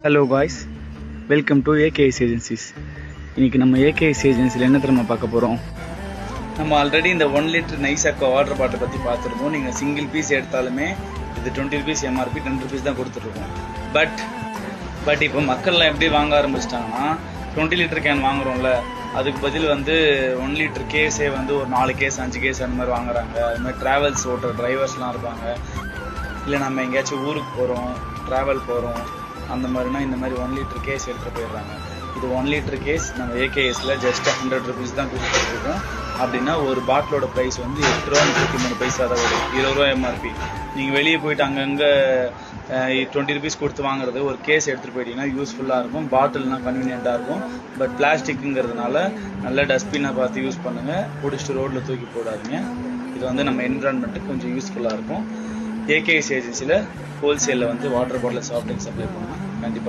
Hello boys, welcome to AKS agencies. இன்றைக்கி நம்ம AKS ஏஜென்சியில் என்ன திரும்ப பார்க்க போகிறோம். நம்ம ஆல்ரெடி இந்த 1 litre nice Aqua water bottle பற்றி பார்த்துருக்கோம். நீங்கள் சிங்கிள் பீஸ் எடுத்தாலுமே இது 20 rupees எம்ஆர்பி, 10 rupees தான் கொடுத்துட்ருக்கோம். பட் இப்போ மக்கள்லாம் எப்படி வாங்க ஆரம்பிச்சிட்டாங்கன்னா 20 லிட்டர் கேன் வாங்குறோம்ல, அதுக்கு பதில் 1 லிட்டர் கேஸே ஒரு 4 கேஸ் 5 கேஸ் அந்த மாதிரி வாங்குறாங்க. அது மாதிரி ட்ராவல்ஸ் ஓட்டுற டிரைவர்ஸ்லாம் இருப்பாங்க. இல்லை நம்ம எங்கேயாச்சும் ஊருக்கு போகிறோம், ட்ராவல் போகிறோம், அந்த மாதிரினா இந்த மாதிரி 1 லிட்டர் கேஸ் எடுத்துகிட்டு போயிடுறாங்க. இது 1 லிட்டர் கேஸ் நம்ம ஏகேஎஸ்ல ஜஸ்ட் 100 rupees தான் கொடுத்துட்ருக்கோம். அப்படின்னா ஒரு பாட்டிலோட ப்ரைஸ் 8 ரூபா 33 தான் வரும். 20 ரூபா எம்ஆர்பி. நீங்கள் வெளியே போயிட்டு அங்கங்கே 20 rupees கொடுத்து வாங்குறது, ஒரு கேஸ் எடுத்துகிட்டு போயிட்டீங்கன்னா யூஸ்ஃபுல்லாக இருக்கும். பாட்டில்னால் கன்வீனியண்ட்டாக இருக்கும். பட் பிளாஸ்டிக்குங்கிறதுனால நல்ல டஸ்ட்பினை பார்த்து யூஸ் பண்ணுங்கள். பிடிச்சிட்டு ரோட்டில் தூக்கி போடாதீங்க. இது நம்ம என்விரான்மெண்ட்டுக்கு கொஞ்சம் யூஸ்ஃபுல்லாக இருக்கும். ஏகேஎஸ் ஏஜென்சியில் ஹோல்சேலில் water bottle, soft drinks supply பண்ணுவோம். கண்டிப்பாக